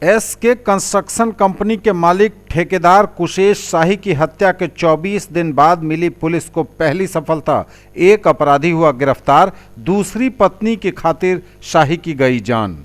SK construction company के मालिक ठेकेदार कुशेष शाही की हत्या के 24 दिन बाद मिली पुलिस को पहली सफलता। एक अपराधी हुआ गिरफ्तार, दूसरी पत्नी की खातिर शाही की गई जान।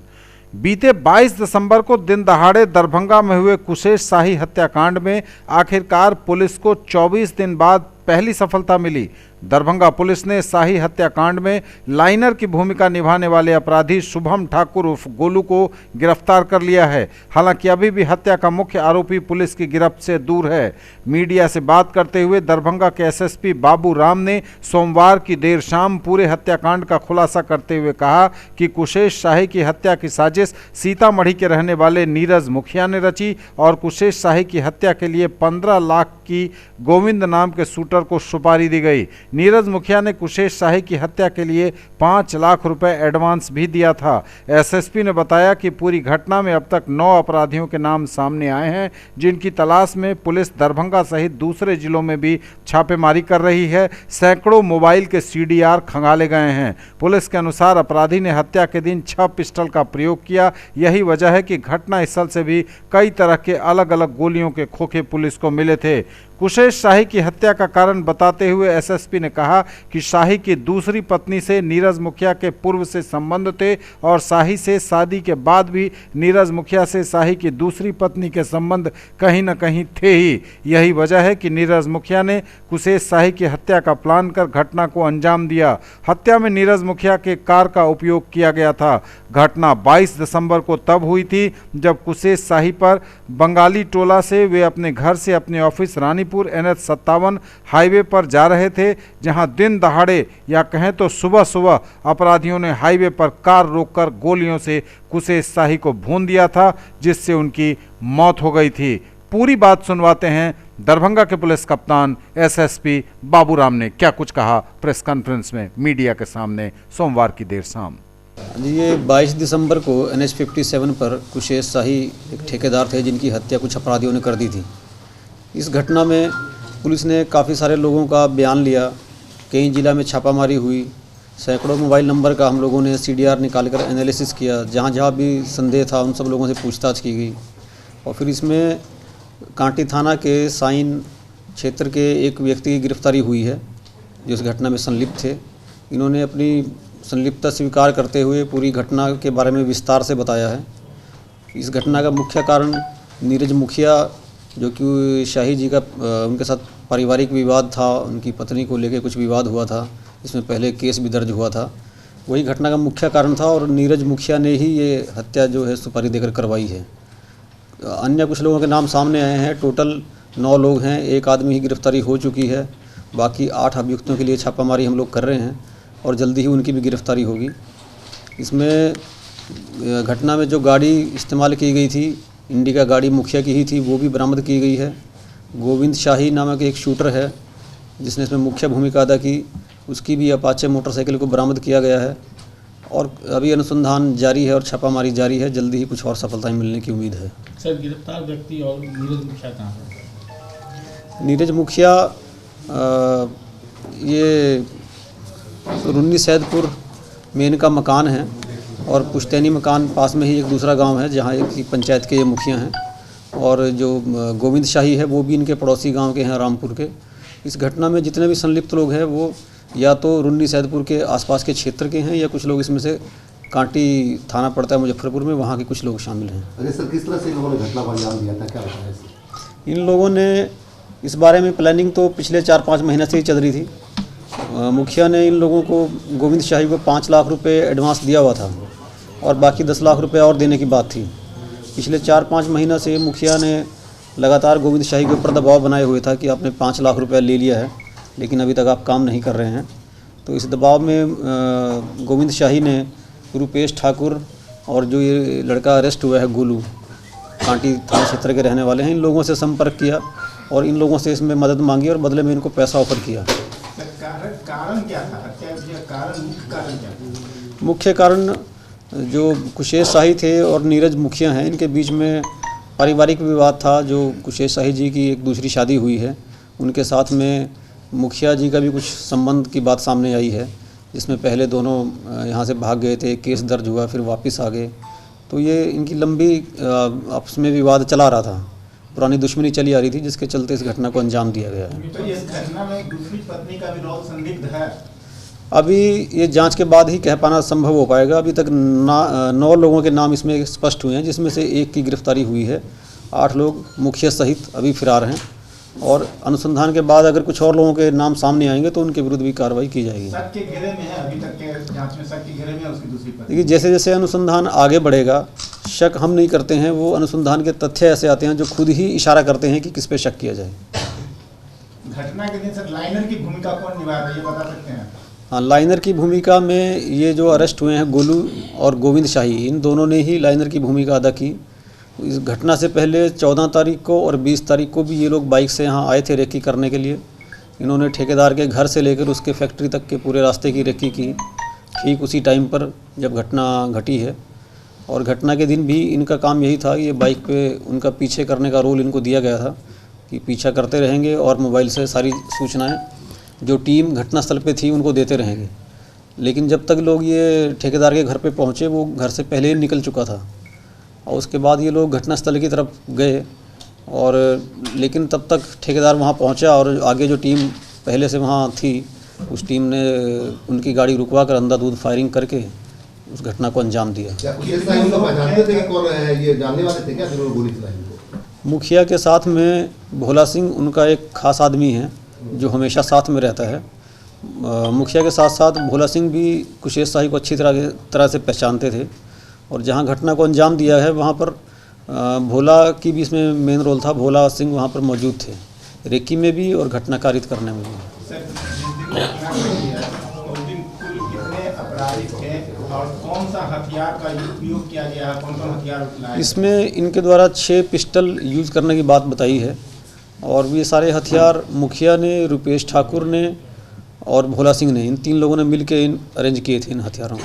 बीते 22 दिसंबर को दिन दहाड़े दरभंगा में हुए कुशेष शाही हत्याकांड में आखिरकार पुलिस को 24 दिन बाद पहली सफलता मिली। दरभंगा पुलिस ने शाही हत्याकांड में लाइनर की भूमिका निभाने वाले अपराधी शुभम ठाकुर उर्फ गोलू को गिरफ्तार कर लिया है। हालांकि अभी भी हत्या का मुख्य आरोपी पुलिस की गिरफ्त से दूर है। मीडिया से बात करते हुए दरभंगा के एसएसपी बाबू राम ने सोमवार की देर शाम पूरे हत्याकांड का खुलासा करते हुए कहा कि कुशेष शाही की हत्या की साजिश सीतामढ़ी के रहने वाले नीरज मुखिया ने रची और कुशेष शाही की हत्या के लिए 15 लाख की गोविंद नाम के शूटर को सुपारी दी गई। नीरज मुखिया ने कुशेष शाही की हत्या के लिए 5 लाख रुपए एडवांस भी दिया था। एसएसपी ने बताया कि पूरी घटना में अब तक 9 अपराधियों के नाम सामने आए हैं, जिनकी तलाश में पुलिस दरभंगा सहित दूसरे जिलों में भी छापेमारी कर रही है। सैकड़ों मोबाइल के सीडीआर खंगाले गए हैं। पुलिस के अनुसार अपराधी ने हत्या के दिन 6 पिस्टल का प्रयोग किया। यही वजह है कि घटनास्थल से भी कई तरह के अलग अलग गोलियों के खोखे पुलिस को मिले थे। कुशेष शाही की हत्या का कारण बताते हुए एसएसपी ने कहा कि शाही की दूसरी पत्नी से नीरज मुखिया के पूर्व से संबंध थे और शाही से शादी के बाद भी नीरज मुखिया से शाही की दूसरी पत्नी के संबंध कहीं न कहीं थे ही। यही वजह है कि नीरज मुखिया ने कुशेष शाही की हत्या का प्लान कर घटना को अंजाम दिया। हत्या में नीरज मुखिया के कार का उपयोग किया गया था। घटना 22 दिसंबर को तब हुई थी जब कुशेष शाही पर बंगाली टोला से वे अपने घर से अपने ऑफिस रानीपुर NH57 हाईवे पर जा रहे थे, जहां दिन दहाड़े या कहें तो सुबह सुबह अपराधियों ने हाईवे पर कार रोककर गोलियों से कुशेष शाही को भून दिया था, जिससे उनकी मौत हो गई थी। पूरी बात सुनवाते हैं दरभंगा के पुलिस कप्तान एसएसपी बाबू राम ने क्या कुछ कहा प्रेस कॉन्फ्रेंस में मीडिया के सामने सोमवार की देर शाम। ये 22 दिसंबर को NH57 पर कुशेष शाही एक ठेकेदार थे, जिनकी हत्या कुछ अपराधियों ने कर दी थी। इस घटना में पुलिस ने काफ़ी सारे लोगों का बयान लिया, कई जिला में छापामारी हुई, सैकड़ों मोबाइल नंबर का हम लोगों ने CDR निकाल कर एनालिसिस किया, जहाँ जहाँ भी संदेह था उन सब लोगों से पूछताछ की गई। और फिर इसमें कांटी थाना के साइन क्षेत्र के एक व्यक्ति की गिरफ्तारी हुई है, जो इस घटना में संलिप्त थे। इन्होंने अपनी संलिप्तता स्वीकार करते हुए पूरी घटना के बारे में विस्तार से बताया है। इस घटना का मुख्य कारण नीरज मुखिया, जो कि शाही जी का उनके साथ पारिवारिक विवाद था, उनकी पत्नी को लेकर कुछ विवाद हुआ था, इसमें पहले केस भी दर्ज हुआ था, वही घटना का मुख्य कारण था। और नीरज मुखिया ने ही ये हत्या जो है सुपारी देकर करवाई है। अन्य कुछ लोगों के नाम सामने आए हैं। टोटल 9 लोग हैं, एक आदमी की गिरफ्तारी हो चुकी है, बाकी 8 अभियुक्तों के लिए छापामारी हम लोग कर रहे हैं और जल्दी ही उनकी भी गिरफ्तारी होगी। इसमें घटना में जो गाड़ी इस्तेमाल की गई थी, इंडिका गाड़ी मुखिया की ही थी, वो भी बरामद की गई है। गोविंद शाही नामक एक शूटर है जिसने इसमें मुख्य भूमिका अदा की, उसकी भी अपाचे मोटरसाइकिल को बरामद किया गया है। और अभी अनुसंधान जारी है और छापामारी जारी है, जल्दी ही कुछ और सफलताएं मिलने की उम्मीद है। सर, गिरफ्तार व्यक्ति और नीरज मुखिया कहाँ है? नीरज मुखिया ये रुन्नी सैदपुर मेन का मकान है और पुश्तैनी मकान पास में ही एक दूसरा गांव है, जहां एक पंचायत के ये मुखिया हैं। और जो गोविंद शाही है वो भी इनके पड़ोसी गांव के हैं, रामपुर के। इस घटना में जितने भी संलिप्त लोग हैं वो या तो रुन्नी सैदपुर के आसपास के क्षेत्र के हैं, या कुछ लोग इसमें से कांटी थाना पड़ता है मुजफ्फरपुर में, वहाँ के कुछ लोग शामिल हैं। अरे सर, किस तरह से इन लोगों ने घटना को अंजाम दिया था, क्या बताया इससे? इन लोगों ने इस बारे में प्लानिंग तो पिछले 4-5 महीने से ही चल रही थी। मुखिया ने इन लोगों को, गोविंद शाही को 5 लाख रुपए एडवांस दिया हुआ था और बाकी 10 लाख रुपए और देने की बात थी। पिछले 4-5 महीना से मुखिया ने लगातार गोविंद शाही के ऊपर दबाव बनाए हुए था कि आपने 5 लाख रुपया ले लिया है, लेकिन अभी तक आप काम नहीं कर रहे हैं। तो इस दबाव में गोविंद शाही ने रूपेश ठाकुर और जो ये लड़का अरेस्ट हुआ है गोलू, कांटी थाना क्षेत्र के रहने वाले हैं, इन लोगों से संपर्क किया और इन लोगों से इसमें मदद मांगी और बदले में इनको पैसा ऑफर किया। कारण क्या था? हत्या का मुख्य कारण क्या था? मुख्य कारण जो कुशेष शाही थे और नीरज मुखिया हैं, इनके बीच में पारिवारिक विवाद था। जो कुशेष शाही जी की एक दूसरी शादी हुई है, उनके साथ में मुखिया जी का भी कुछ संबंध की बात सामने आई है, जिसमें पहले दोनों यहाँ से भाग गए थे, केस दर्ज हुआ, फिर वापस आ गए। तो ये इनकी लंबी आपस में विवाद चला रहा था, पुरानी दुश्मनी चली आ रही थी, जिसके चलते इस घटना को अंजाम दिया गया है। तो इस घटना में दूसरी पत्नी का भी रोल संदिग्ध है। अभी ये जांच के बाद ही कह पाना संभव हो पाएगा। अभी तक 9 लोगों के नाम इसमें स्पष्ट हुए हैं, जिसमें से 1 की गिरफ्तारी हुई है। 8 लोग मुखिया सहित अभी फरार हैं और अनुसंधान के बाद अगर कुछ और लोगों के नाम सामने आएंगे तो उनके विरुद्ध भी कार्रवाई की जाएगी। शक के घेरे में है, अभी तक के जांच में शक के घेरे में है उसकी दूसरी पत्नी। देखिए, जैसे जैसे अनुसंधान आगे बढ़ेगा, शक हम नहीं करते हैं, वो अनुसंधान के तथ्य ऐसे आते हैं जो खुद ही इशारा करते हैं कि किस पे शक किया जाए। घटना के दिन सर लाइनर की भूमिका कौन निभा रहा है, ये बता सकते हैं? हाँ, लाइनर की भूमिका में ये जो अरेस्ट हुए हैं गोलू और गोविंद शाही, इन दोनों ने ही लाइनर की भूमिका अदा की। इस घटना से पहले 14 तारीख को और 20 तारीख को भी ये लोग बाइक से यहाँ आए थे रेकी करने के लिए। इन्होंने ठेकेदार के घर से लेकर उसके फैक्ट्री तक के पूरे रास्ते की रेकी की, ठीक उसी टाइम पर जब घटना घटी है। और घटना के दिन भी इनका काम यही था, ये बाइक पे उनका पीछे करने का रोल इनको दिया गया था कि पीछा करते रहेंगे और मोबाइल से सारी सूचनाएँ जो टीम घटनास्थल पे थी उनको देते रहेंगे। लेकिन जब तक लोग ये ठेकेदार के घर पे पहुँचे, वो घर से पहले ही निकल चुका था और उसके बाद ये लोग घटनास्थल की तरफ गए और लेकिन तब तक ठेकेदार वहाँ पहुँचा और आगे जो टीम पहले से वहाँ थी, उस टीम ने उनकी गाड़ी रुकवा कर अंधाधुंध फायरिंग करके उस घटना को अंजाम दिया। जानते थे कि कौन है, ये जानने वाले थे क्या जिन्होंने गोली चलाई उनको? मुखिया के साथ में भोला सिंह उनका एक खास आदमी है जो हमेशा साथ में रहता है। मुखिया के साथ साथ भोला सिंह भी कुशेश शाही को अच्छी तरह से पहचानते थे और जहां घटना को अंजाम दिया है वहां पर भोला की भी इसमें मेन रोल था। भोला सिंह वहां पर मौजूद थे, रेकी में भी और घटना कारित करने में भी। सर, जिस दिन घटना घटी है उस दिन कुल कितने अपराधी थे और कौन सा हथियार का उपयोग किया गया है, कौन कौन हथियार लाए? इसमें इनके द्वारा 6 पिस्टल यूज़ करने की बात बताई है और ये सारे हथियार मुखिया ने, रुपेश ठाकुर ने और भोला सिंह ने, इन 3 लोगों ने मिलकर इन अरेंज किए थे इन हथियारों को।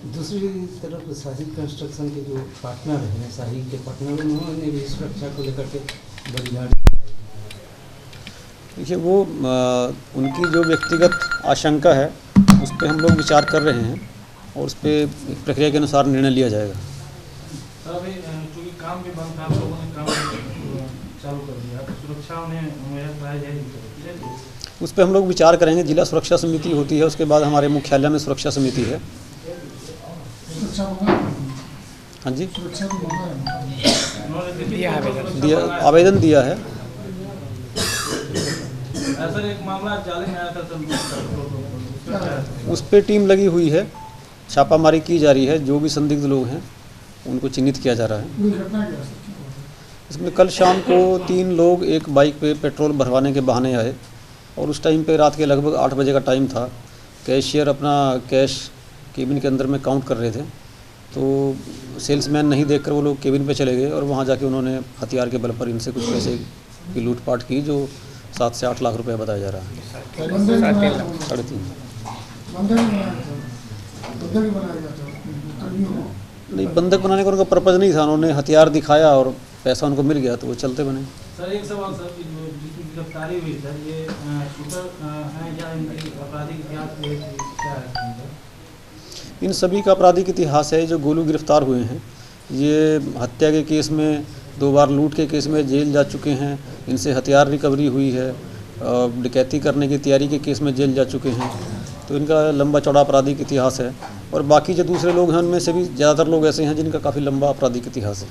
दूसरी तरफ शाही कंस्ट्रक्शन के जो पार्टनर हैं, शाही के पार्टनर, उन्होंने भी सुरक्षा को लेकर के बलिदान। देखिए, वो उनकी जो व्यक्तिगत आशंका है उस पर हम लोग विचार कर रहे हैं और उस पर प्रक्रिया के अनुसार निर्णय लिया जाएगा। सर, अभी चूँकि काम भी बंद था, लोगों ने काम चालू कर दिया, तो सुरक्षा उन्हें उस पर हम लोग विचार करेंगे। जिला सुरक्षा समिति होती है, उसके बाद हमारे मुख्यालय में सुरक्षा समिति है। हाँ जी, आवेदन दिया है। सर, एक मामला जाले में आया था उस पर टीम लगी हुई है, छापामारी की जा रही है। जो भी संदिग्ध लोग हैं उनको चिन्हित किया जा रहा है। इसमें कल शाम को 3 लोग एक बाइक पे पेट्रोल भरवाने के बहाने आए और उस टाइम पे रात के लगभग 8 बजे का टाइम था। कैशियर अपना कैश केबिन के अंदर में काउंट कर रहे थे, तो सेल्समैन नहीं देखकर वो लोग केबिन पे चले गए और वहाँ जाके उन्होंने हथियार के बल पर इनसे कुछ पैसे की लूटपाट की, जो 7 से 8 लाख रुपए बताया जा रहा है। 3.5 नहीं, बंधक बनाने का उनका पर्पज़ नहीं था। उन्होंने हथियार दिखाया और पैसा उनको मिल गया तो वो चलते बने। सर, एक सवाल सर, जिसकी गिरफ्तारी हुई सर, ये शूटर हैं या इनकी आपराधिक इतिहास क्या है? इन सभी का आपराधिक इतिहास है। जो गोलू गिरफ्तार हुए हैं, ये हत्या के केस में, 2 बार लूट के केस में जेल जा चुके हैं। इनसे हथियार रिकवरी हुई है, डकैती करने की तैयारी के केस में जेल जा चुके हैं। तो इनका लंबा चौड़ा आपराधिक इतिहास है और बाकी जो दूसरे लोग हैं उनमें से भी ज़्यादातर लोग ऐसे हैं जिनका काफ़ी लंबा आपराधिक इतिहास है।